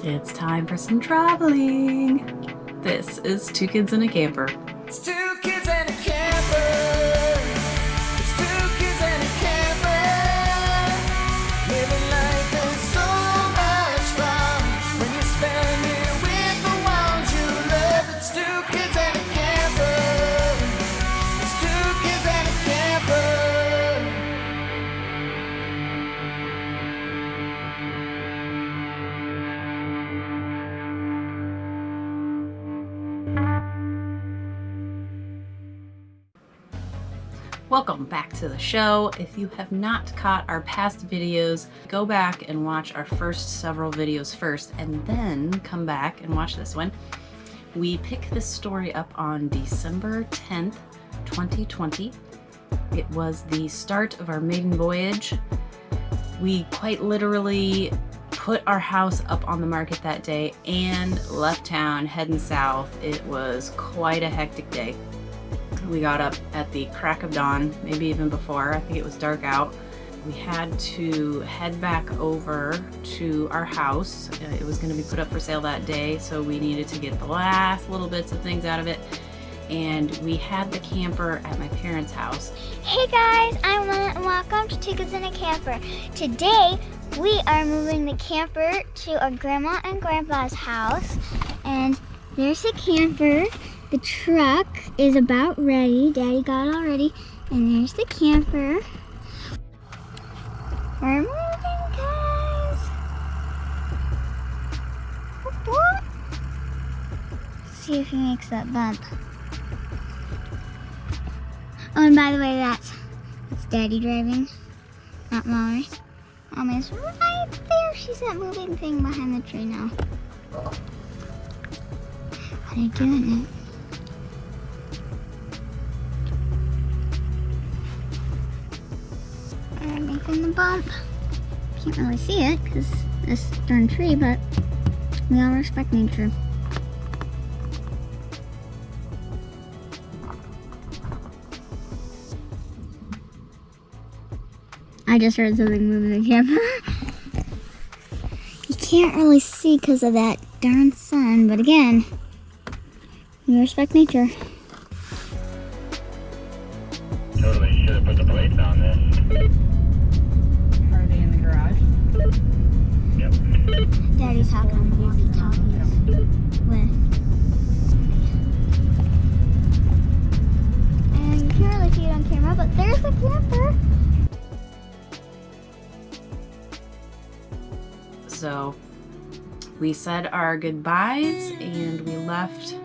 It's time for some traveling. This is Two Kids and a Camper. It's two kids and a camper. It's two kids and a camper. Living life is so much fun when you spend it with the ones you love. It's two kids and a camper. It's two kids and a camper. Welcome back to the show. If you have not caught our past videos, go back and watch our first several videos first and then come back and watch this one. We pick this story up on December 10th, 2020. It was the start of our maiden voyage. We quite literally put our house up on the market that day and left town heading south. It was quite a hectic day. We got up at the crack of dawn, maybe even before. I think it was dark out. We had to head back over to our house. It was going to be put up for sale that day, so we needed to get the last little bits of things out of it. And we had the camper at my parents' house. Hey guys, welcome to Two Kids and a Camper. Today we are moving the camper to our grandma and grandpa's house. And there's the camper. The truck is about ready. Daddy got it all ready. And there's the camper. We're moving, guys. Whoop, whoop. See if he makes that bump. Oh, and by the way, that's Daddy driving, not Mommy. Mommy's right there. She's that moving thing behind the tree now. What are you doing it? Making the bump. Can't really see it because this darn tree, but we all respect nature. I just heard something moving the camera. You can't really see because of that darn sun, but again, we respect nature. Totally should have put the plates on this. Are they in the garage? Yep. Daddy's talking on walkie-talkies with. And you can't really see it on camera, but there's the camper. So we said our goodbyes and we left,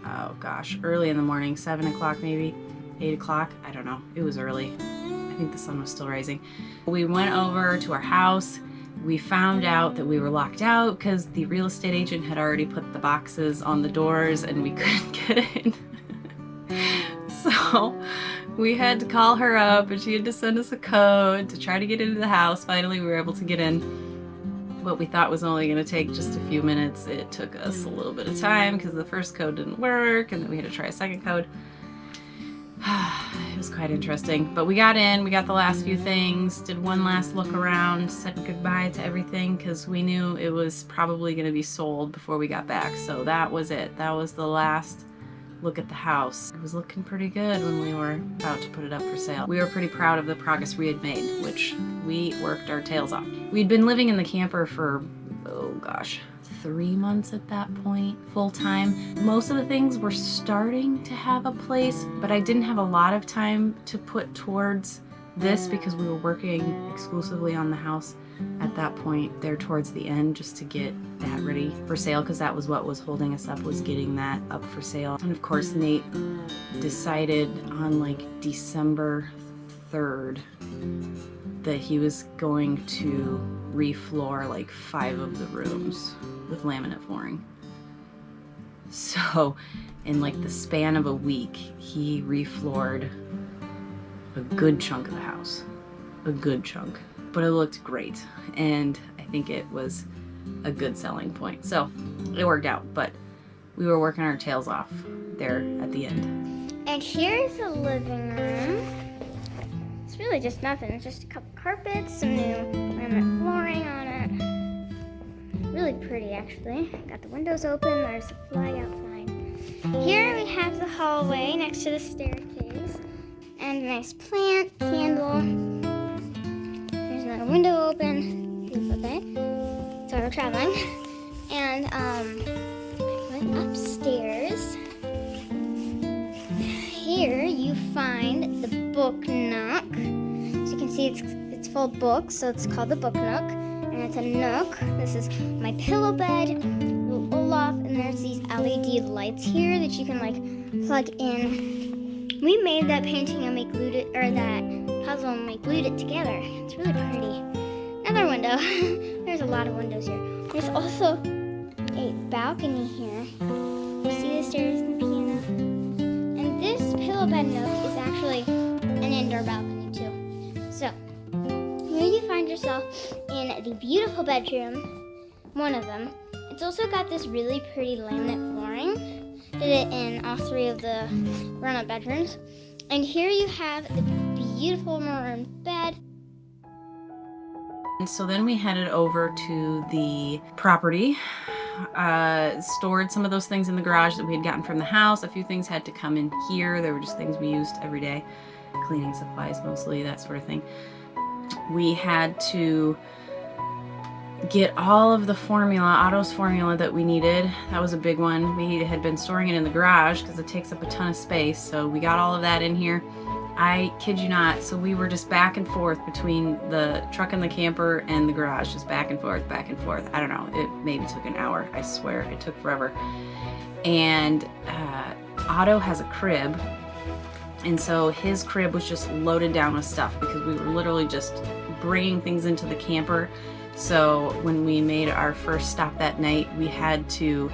oh gosh, early in the morning, 7 o'clock maybe, 8 o'clock, I don't know, it was early. I think the sun was still rising. We went over to our house. We found out that we were locked out because the real estate agent had already put the boxes on the doors and we couldn't get in. So we had to call her up and she had to send us a code to try to get into the house. Finally, we were able to get in. What we thought was only going to take just a few minutes, it took us a little bit of time because the first code didn't work and then we had to try a second code. It was quite interesting, but we got in, we got the last few things, did one last look around, said goodbye to everything because we knew it was probably going to be sold before we got back. So that was it. That was the last look at the house. It was looking pretty good when we were about to put it up for sale. We were pretty proud of the progress we had made, which we worked our tails off. We'd been living in the camper for, oh gosh, 3 months at that point, full time. Most of the things were starting to have a place, but I didn't have a lot of time to put towards this because we were working exclusively on the house at that point there towards the end just to get that ready for sale because that was what was holding us up, was getting that up for sale. And of course Nate decided on like December 3rd that he was going to refloor like 5 of the rooms with laminate flooring. So in like the span of a week he refloored a good chunk of the house, a good chunk. But it looked great, and I think it was a good selling point. So it worked out, but we were working our tails off there at the end. And here's the living room. It's really just nothing. It's just a couple carpets, some new laminate flooring on it. Really really pretty actually. Got the windows open, there's a flag outside. Here we have the hallway next to the staircase. And a nice plant, candle. There's another window open. Beautiful day. So we're traveling. And went upstairs. Here you find the book nook. As you can see, it's full of books, so it's called the book nook. And it's a nook. This is my pillow bed, little Olaf, and there's these LED lights here that you can like plug in. We made that painting and we glued it, or that puzzle and we glued it together. It's really pretty. Another window. There's a lot of windows here. There's also a balcony here. You see the stairs and the piano. And this pillow bed nook is actually an indoor balcony too. So, here you find yourself in the beautiful bedroom, one of them. It's also got this really pretty laminate flooring. Did it in all three of the grown-up bedrooms. And here you have the beautiful maroon bed. And so then we headed over to the property, stored some of those things in the garage that we had gotten from the house. A few things had to come in here. They were just things we used every day, cleaning supplies mostly, that sort of thing. We had to get all of the formula, Otto's formula that we needed. That was a big one. We had been storing it in the garage because it takes up a ton of space. So we got all of that in here. I kid you not. So we were just back and forth between the truck and the camper and the garage, just back and forth, back and forth. I don't know. It maybe took an hour. I swear it took forever. And Otto has a crib. And so his crib was just loaded down with stuff because we were literally just bringing things into the camper. So when we made our first stop that night, we had to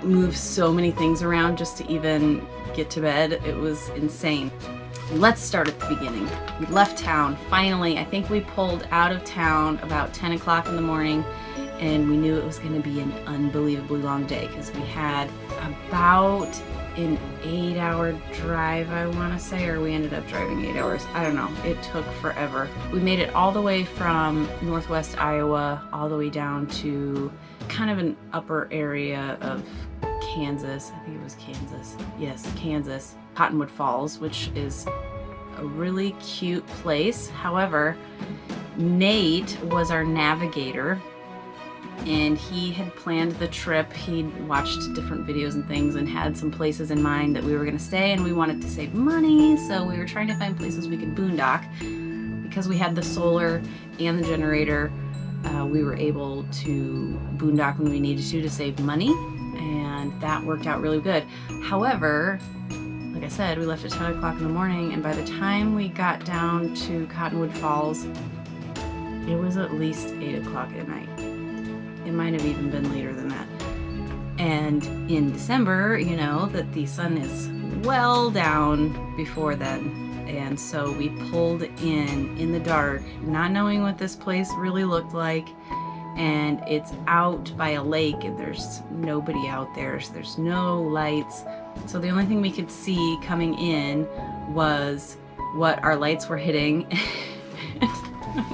move so many things around just to even get to bed. It was insane. Let's start at the beginning. We left town. Finally, I think we pulled out of town about 10 o'clock in the morning, and we knew it was going to be an unbelievably long day because we had about an 8-hour drive, I want to say, or we ended up driving 8 hours. I don't know. It took forever. We made it all the way from northwest Iowa all the way down to kind of an upper area of Kansas. I think it was Kansas. Yes, Kansas. Cottonwood Falls, which is a really cute place. However, Nate was our navigator, and he had planned the trip. He'd watched different videos and things and had some places in mind that we were going to stay, and we wanted to save money, so we were trying to find places we could boondock. Because we had the solar and the generator, we were able to boondock when we needed to save money, and that worked out really good. However, like I said, we left at 10 o'clock in the morning, and by the time we got down to Cottonwood Falls, it was at least 8 o'clock at night. It might have even been later than that. And in December, you know that the sun is well down before then. And so we pulled in the dark, not knowing what this place really looked like. And it's out by a lake, and there's nobody out there. So there's no lights. So the only thing we could see coming in was what our lights were hitting.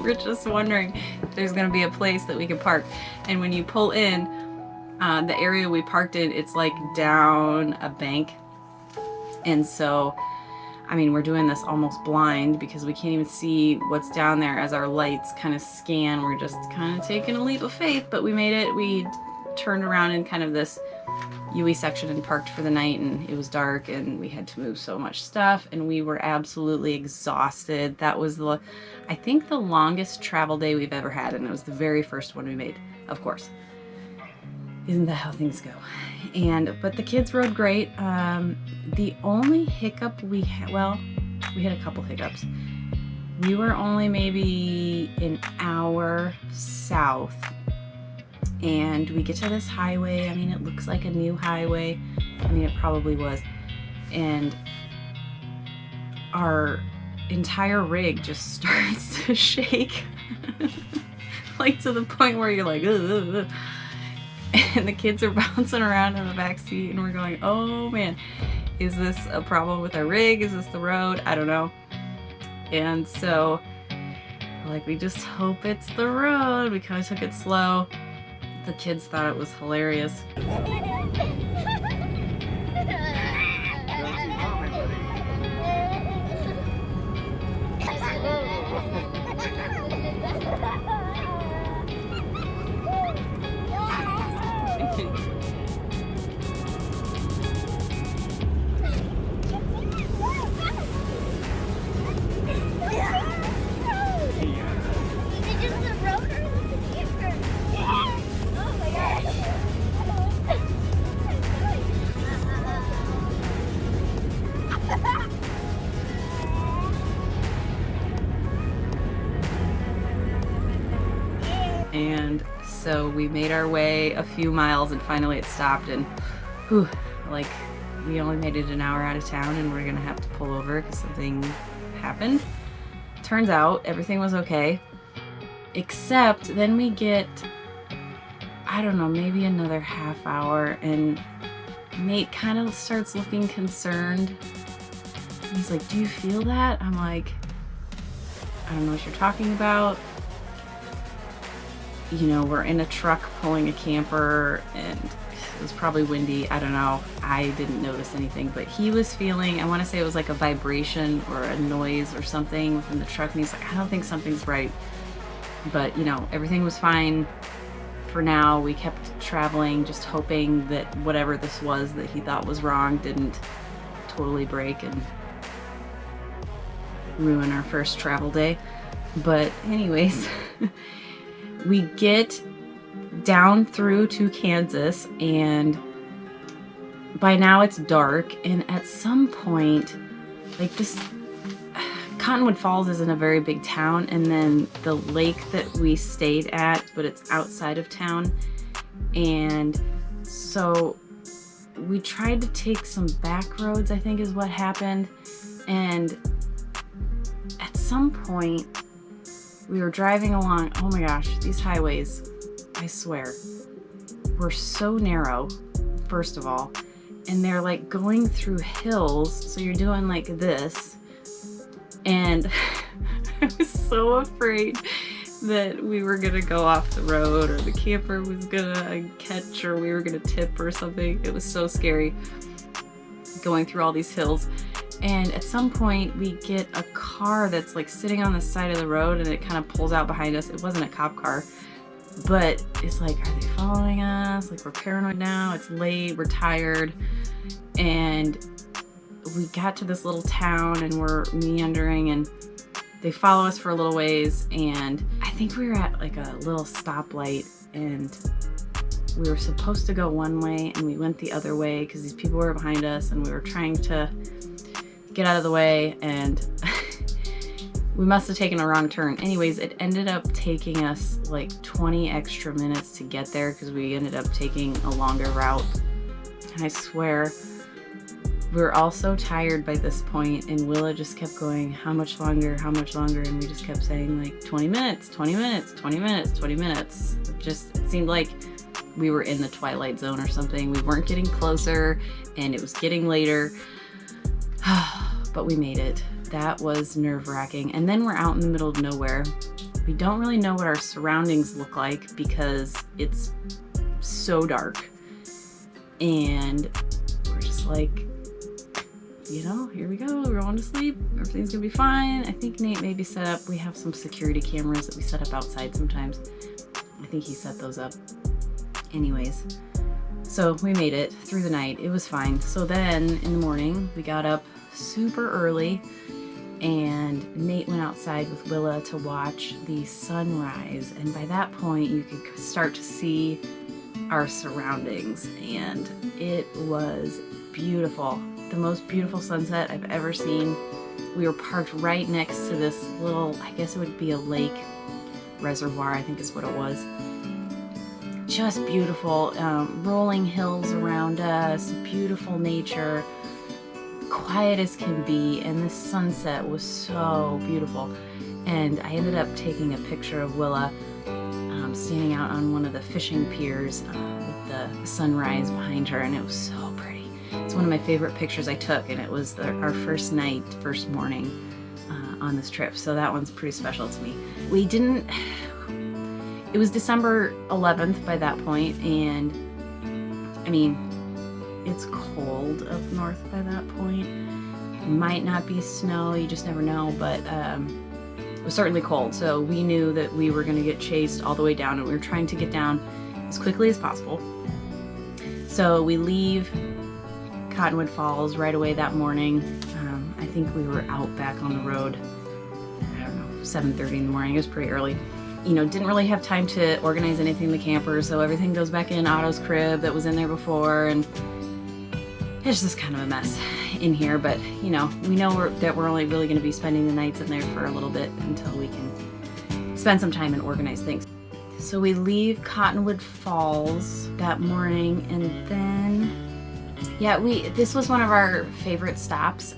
We're just wondering if there's going to be a place that we can park. And when you pull in, the area we parked in, it's like down a bank. And so, I mean, we're doing this almost blind because we can't even see what's down there as our lights kind of scan. We're just kind of taking a leap of faith, but we made it. We turned around in kind of this UE section and parked for the night, and it was dark, and we had to move so much stuff, and we were absolutely exhausted. That was I think the longest travel day we've ever had, and it was the very first one we made, of course. Isn't that how things go? But the kids rode great. The only hiccup we had, well, we had a couple hiccups. We were only maybe an hour south, and we get to this highway. I mean, it looks like a new highway. I mean, it probably was. And our entire rig just starts to shake. Like to the point where you're like, ugh. And the kids are bouncing around in the back seat, and we're going, oh man, is this a problem with our rig? Is this the road? I don't know. And so, like, we just hope it's the road. We kind of took it slow. The kids thought it was hilarious. And so we made our way a few miles and finally it stopped, and whew, like we only made it an hour out of town and we're gonna have to pull over because something happened. Turns out everything was okay, except then we get, I don't know, maybe another half hour and Nate kind of starts looking concerned. He's like, "Do you feel that?" I'm like, "I don't know what you're talking about." You know, we're in a truck pulling a camper and it was probably windy. I don't know. I didn't notice anything, but he was feeling, I want to say it was like a vibration or a noise or something within the truck. And he's like, "I don't think something's right." But, you know, everything was fine for now. We kept traveling, just hoping that whatever this was that he thought was wrong didn't totally break and ruin our first travel day. But anyways, we get down through to Kansas and by now it's dark, and at some point, like this, Cottonwood Falls isn't a very big town, and then the lake that we stayed at, but it's outside of town, and so we tried to take some back roads, I think is what happened, and at some point we were driving along. Oh my gosh, these highways, I swear, were so narrow, first of all, and they're like going through hills, so you're doing like this, and I was so afraid that we were gonna go off the road or the camper was gonna catch or we were gonna tip or something. It was so scary going through all these hills. And at some point we get a car that's like sitting on the side of the road and it kind of pulls out behind us. It wasn't a cop car, but it's like, are they following us? Like, we're paranoid now, it's late, we're tired. And we got to this little town and we're meandering and they follow us for a little ways, and I think we were at like a little stoplight and we were supposed to go one way and we went the other way because these people were behind us and we were trying to get out of the way, and we must have taken a wrong turn. Anyways, it ended up taking us like 20 extra minutes to get there because we ended up taking a longer route. And I swear, we were all so tired by this point, and Willa just kept going, "How much longer, how much longer?" And we just kept saying like 20 minutes, 20 minutes, 20 minutes, 20 minutes. It seemed like we were in the twilight zone or something. We weren't getting closer and it was getting later. But we made it. That was nerve-wracking. And then we're out in the middle of nowhere. We don't really know what our surroundings look like because it's so dark. And we're just like, you know, here we go, we're going to sleep, everything's gonna be fine. I think Nate maybe set up, we have some security cameras that we set up outside sometimes. I think he set those up. Anyways, so we made it through the night, it was fine. So then in the morning, we got up super early and Nate went outside with Willa to watch the sunrise. And by that point, you could start to see our surroundings, and it was beautiful. The most beautiful sunset I've ever seen. We were parked right next to this little, I guess it would be a lake reservoir, I think is what it was. Just beautiful, rolling hills around us, beautiful nature, quiet as can be, and the sunset was so beautiful. And I ended up taking a picture of Willa standing out on one of the fishing piers with the sunrise behind her, and it was so pretty. It's one of my favorite pictures I took, and it was our first night, first morning on this trip, so that one's pretty special to me. We didn't, It was December 11th by that point, and I mean, it's cold up north by that point. Might not be snow, you just never know, but it was certainly cold. So we knew that we were gonna get chased all the way down, and we were trying to get down as quickly as possible. So we leave Cottonwood Falls right away that morning. I think we were out back on the road, I don't know, 7:30 in the morning. It was pretty early. You know, didn't really have time to organize anything in the camper, so everything goes back in Otto's crib that was in there before, and it's just kind of a mess in here. But you know, we know that we're only really going to be spending the nights in there for a little bit until we can spend some time and organize things. So we leave Cottonwood Falls that morning, and then yeah, this was one of our favorite stops.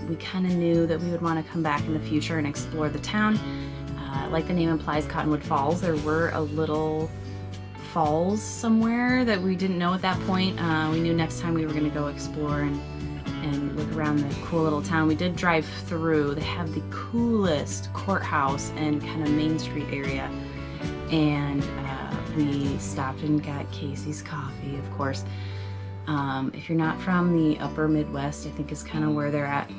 We kind of knew that we would want to come back in the future and explore the town. Like the name implies, Cottonwood Falls, there were a little falls somewhere that we didn't know at that point. We knew next time we were going to go explore and look around the cool little town. We did drive through. They have the coolest courthouse and kind of Main Street area. And we stopped and got Casey's coffee, of course. If you're not from the upper Midwest, I think is kind of where they're at.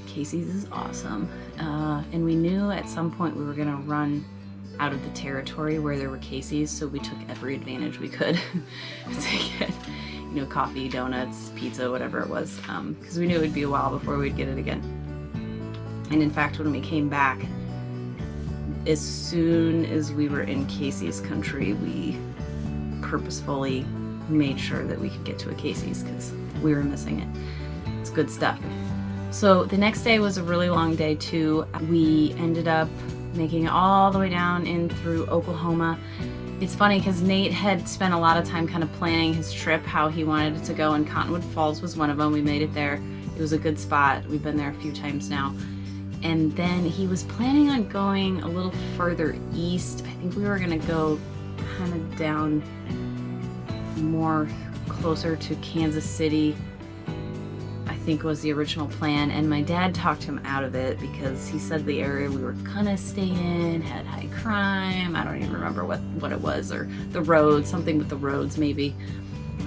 Casey's is awesome. And we knew at some point we were gonna run out of the territory where there were Casey's, so we took every advantage we could to get, you know, coffee, donuts, pizza, whatever it was, because we knew it would be a while before we'd get it again. And in fact, when we came back, as soon as we were in Casey's country, we purposefully made sure that we could get to a Casey's because we were missing it. It's good stuff. So the next day was a really long day too. We ended up making it all the way down in through Oklahoma. It's funny because Nate had spent a lot of time kind of planning his trip, how he wanted it to go, and Cottonwood Falls was one of them. We made it there. It was a good spot. We've been there a few times now. And then he was planning on going a little further east. I think we were gonna go kind of down more closer to Kansas City, I think was the original plan, and my dad talked him out of it because he said the area we were gonna stay in had high crime. I don't even remember what it was, or the roads, something with the roads maybe.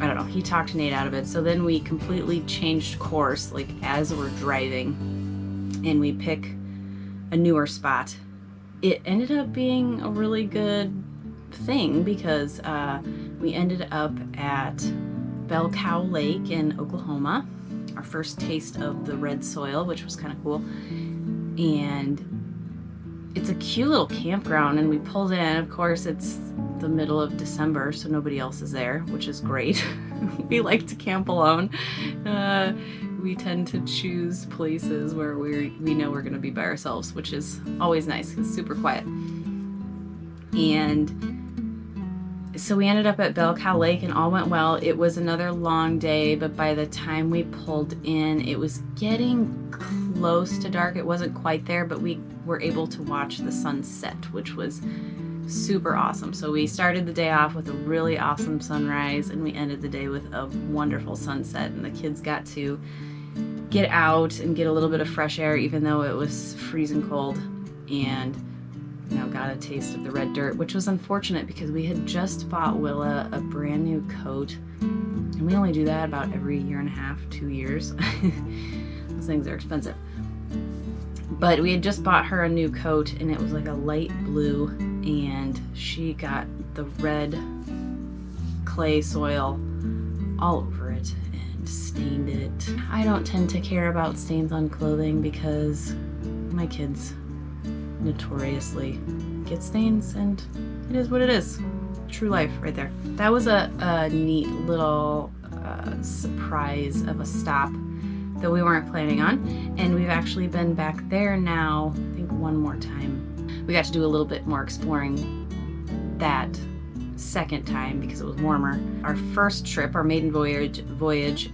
I don't know. He talked Nate out of it. So then we completely changed course, like as we're driving, and we pick a newer spot. It ended up being a really good thing because we ended up at Bell Cow Lake in Oklahoma, our first taste of the red soil, which was kind of cool. And it's a cute little campground, and we pulled in. Of course, it's the middle of December, so nobody else is there, which is great. We like to camp alone. We tend to choose places where we know we're going to be by ourselves, which is always nice. It's super quiet. And so we ended up at Bell Cow Lake, and all went well. It was another long day, but by the time we pulled in, it was getting close to dark. It wasn't quite there, but we were able to watch the sunset, which was super awesome. So we started the day off with a really awesome sunrise, and we ended the day with a wonderful sunset, and the kids got to get out and get a little bit of fresh air, even though it was freezing cold, and you know, got a taste of the red dirt, which was unfortunate because we had just bought Willa a brand new coat, and we only do that about every year and a half, 2 years. Those things are expensive. But we had just bought her a new coat, and it was like a light blue, and she got the red clay soil all over it and stained it. I don't tend to care about stains on clothing because my kids notoriously get stains, and it is what it is. True life right there. That was a neat little surprise of a stop that we weren't planning on, and we've actually been back there now, I think one more time. We got to do a little bit more exploring that second time because it was warmer. Our first trip, our maiden voyage,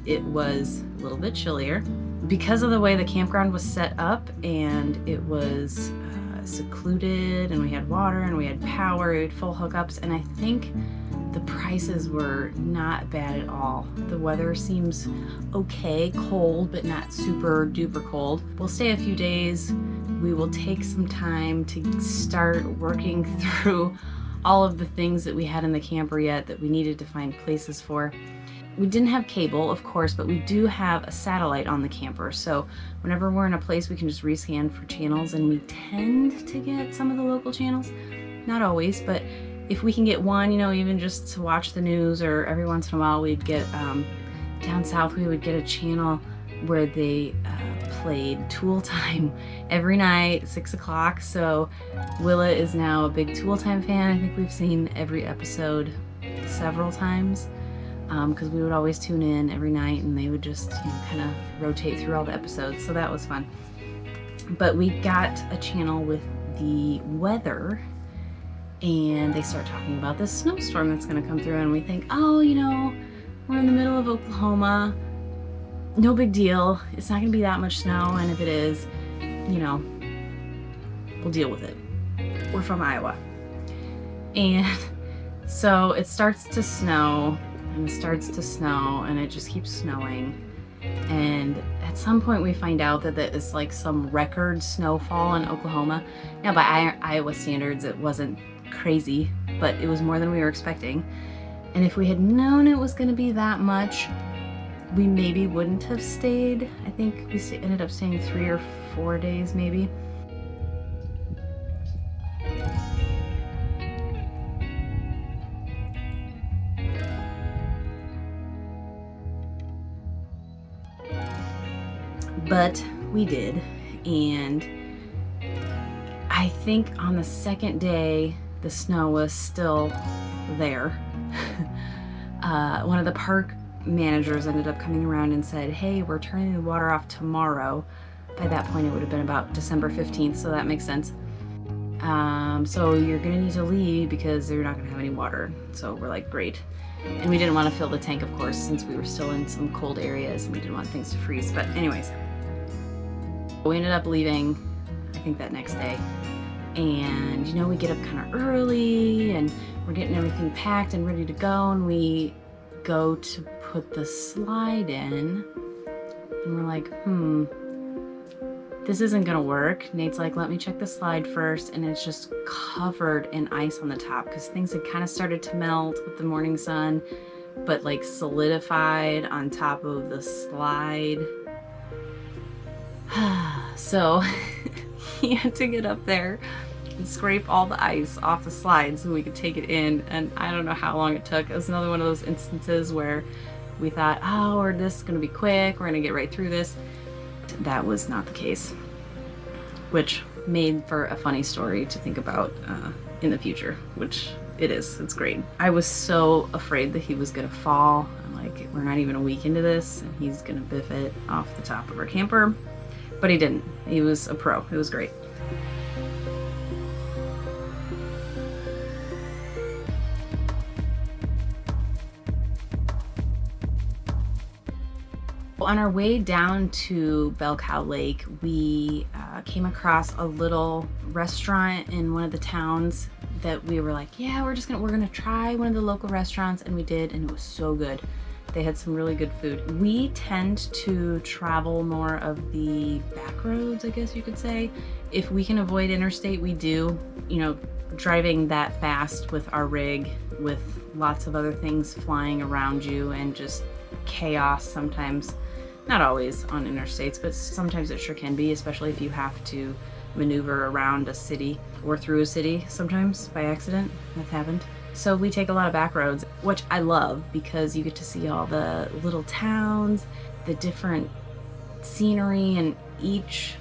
it was a little bit chillier because of the way the campground was set up, and it was secluded, and we had water and we had power, we had full hookups, and I think the prices were not bad at all. The weather seems okay, cold, but not super duper cold. We'll stay a few days. We will take some time to start working through all of the things that we had in the camper yet that we needed to find places for. We didn't have cable, of course, but we do have a satellite on the camper. So whenever we're in a place, we can just rescan for channels, and we tend to get some of the local channels. Not always, but if we can get one, you know, even just to watch the news, or every once in a while we'd get, down south we would get a channel where they played Tool Time every night at 6 o'clock. So Willa is now a big Tool Time fan. I think we've seen every episode several times. Because we would always tune in every night, and they would just, you know, kind of rotate through all the episodes, so that was fun. But we got a channel with the weather, and they start talking about this snowstorm that's going to come through, and we think, oh, you know, we're in the middle of Oklahoma, no big deal, it's not going to be that much snow, and if it is, you know, we'll deal with it. We're from Iowa. And so it starts to snow, and it starts to snow, and it just keeps snowing. And at some point we find out that it is like some record snowfall in Oklahoma. Now by Iowa standards it wasn't crazy, but it was more than we were expecting. And if we had known it was going to be that much, we maybe wouldn't have stayed. I think we ended up staying 3 or 4 days maybe. But we did, and I think on the second day the snow was still there. One of the park managers ended up coming around and said, hey, we're turning the water off tomorrow. By that point it would have been about December 15th, so that makes sense. So you're gonna need to leave because you're not gonna have any water. So we're like, great. And we didn't want to fill the tank, of course, since we were still in some cold areas and we didn't want things to freeze. But anyways, we ended up leaving, I think, that next day. And, you know, we get up kind of early and we're getting everything packed and ready to go. And we go to put the slide in. And we're like, this isn't gonna work. Nate's like, let me check the slide first. And it's just covered in ice on the top because things had kind of started to melt with the morning sun, but like solidified on top of the slide. So he had to get up there and scrape all the ice off the slide so we could take it in. And I don't know how long it took. It was another one of those instances where we thought, oh, we're this gonna be quick, we're gonna get right through this. That was not the case, which made for a funny story to think about in the future, which it is. It's great. I was so afraid that he was gonna fall. I'm like, we're not even a week into this and he's gonna biff it off the top of our camper. But he didn't. He was a pro. It was great. On our way down to Bell Cow Lake, we came across a little restaurant in one of the towns that we were like, yeah, we're gonna try one of the local restaurants, and we did, and it was so good. They had some really good food. We tend to travel more of the back roads, I guess you could say. If we can avoid interstate, we do. You know, driving that fast with our rig, with lots of other things flying around you and just chaos sometimes. Not always on interstates, but sometimes it sure can be, especially if you have to maneuver around a city or through a city sometimes by accident. That's happened. So we take a lot of back roads, which I love because you get to see all the little towns, the different scenery, and each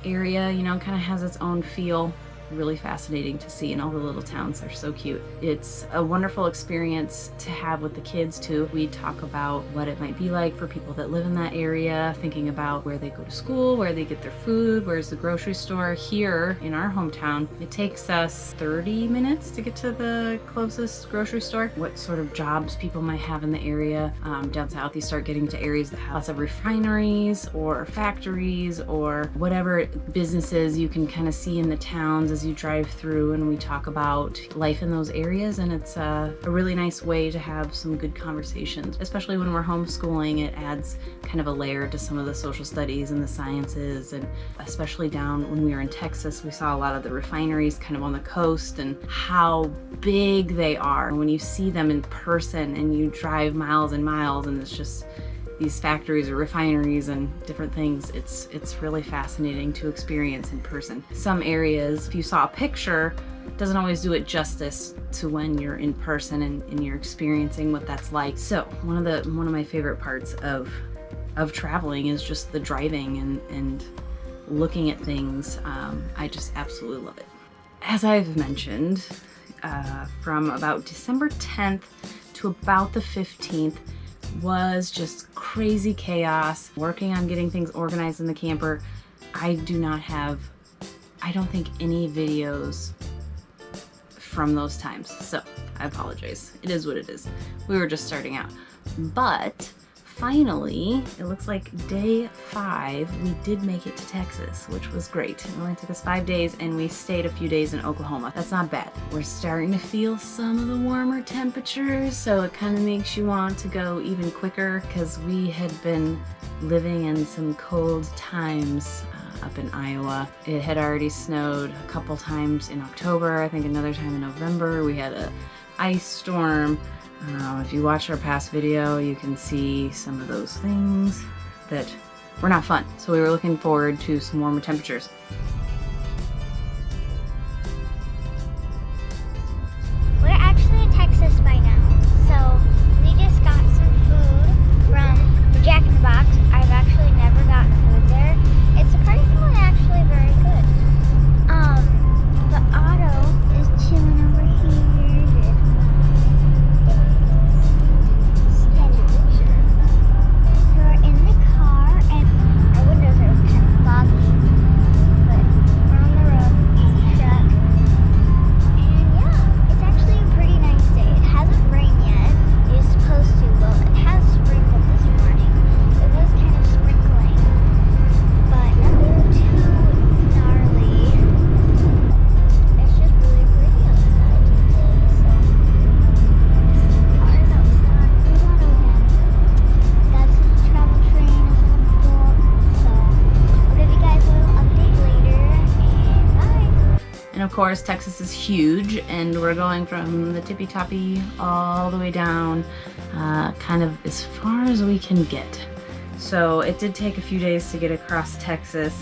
area, you know, kind of has its own feel. Really fascinating to see, and all the little towns are so cute. It's a wonderful experience to have with the kids too. We talk about what it might be like for people that live in that area, thinking about where they go to school, where they get their food, where's the grocery store. Here in our hometown, it takes us 30 minutes to get to the closest grocery store. What sort of jobs people might have in the area. Down south, you start getting to areas that have lots of refineries or factories or whatever businesses you can kind of see in the towns as as you drive through, and we talk about life in those areas, and it's a really nice way to have some good conversations. Especially when we're homeschooling, it adds kind of a layer to some of the social studies and the sciences, and especially down when we were in Texas, we saw a lot of the refineries kind of on the coast and how big they are. When you see them in person and you drive miles and miles, and it's just these factories or refineries and different things, it's really fascinating to experience in person. Some areas, if you saw a picture, doesn't always do it justice to when you're in person and you're experiencing what that's like. So one of my favorite parts of traveling is just the driving and looking at things. I just absolutely love it. As I've mentioned, from about December 10th to about the 15th was just crazy chaos, working on getting things organized in the camper. I don't think any videos from those times, so I apologize. It is what it is. We were just starting out. But finally, it looks like day 5, we did make it to Texas, which was great. It only took us 5 days, and we stayed a few days in Oklahoma. That's not bad. We're starting to feel some of the warmer temperatures, so it kind of makes you want to go even quicker, because we had been living in some cold times up in Iowa. It had already snowed a couple times in October, I think another time in November. We had an ice storm. If you watch our past video, you can see some of those things that were not fun. So we were looking forward to some warmer temperatures. We're actually in Texas by now, so we just got some food from the Jack in the Box. I've actually never gotten food there. It's surprisingly actually very good. But Otto is chilling over here. We're in the car, and our windows are kind of foggy, but we're on the road. There's a truck. And yeah, it's actually a pretty nice day. It hasn't rained yet. It was supposed to, well, it has sprinkled this morning. It was kind of sprinkling, but nothing too gnarly. It's just really pretty outside today, so cars outside. We want to that's the travel train is on the boat, so I'll give you guys a little update later, and bye. And of course, Texas is huge, and we're going from the tippy toppy all the way down, kind of as far as we can get. So it did take a few days to get across Texas.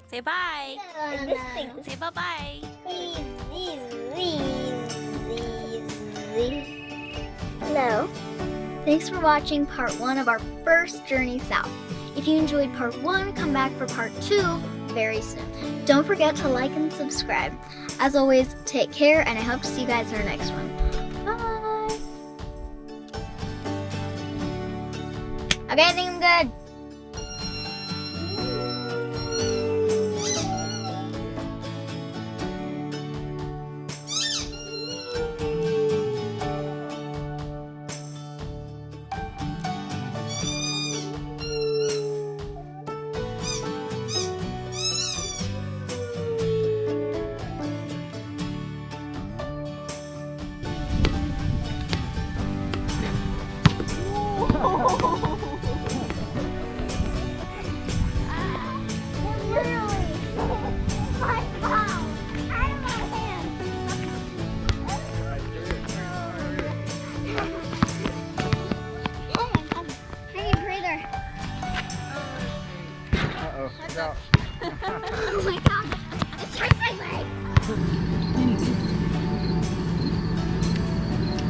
Say bye. Say bye-bye. Hello. Thanks for watching part 1 of our first journey south. If you enjoyed part 1, come back for part 2 very soon. Don't forget to like and subscribe. As always, take care, and I hope to see you guys in our next one. Bye. Okay, I think I'm good. Oh my god, it's right my leg.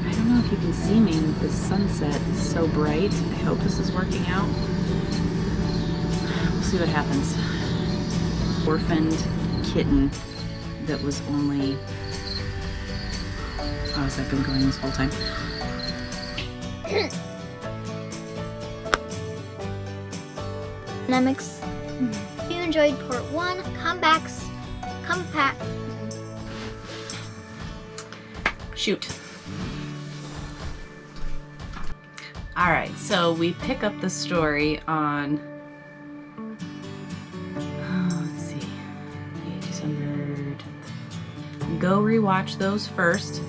I don't know if you can see me with the sunset. It's so bright. I hope this is working out. We'll see what happens. Orphaned kitten that was only... How has that been going this whole time? If you enjoyed part 1, come back. Shoot. All right, so we pick up the story on, let's see, December 10th. Go rewatch those first.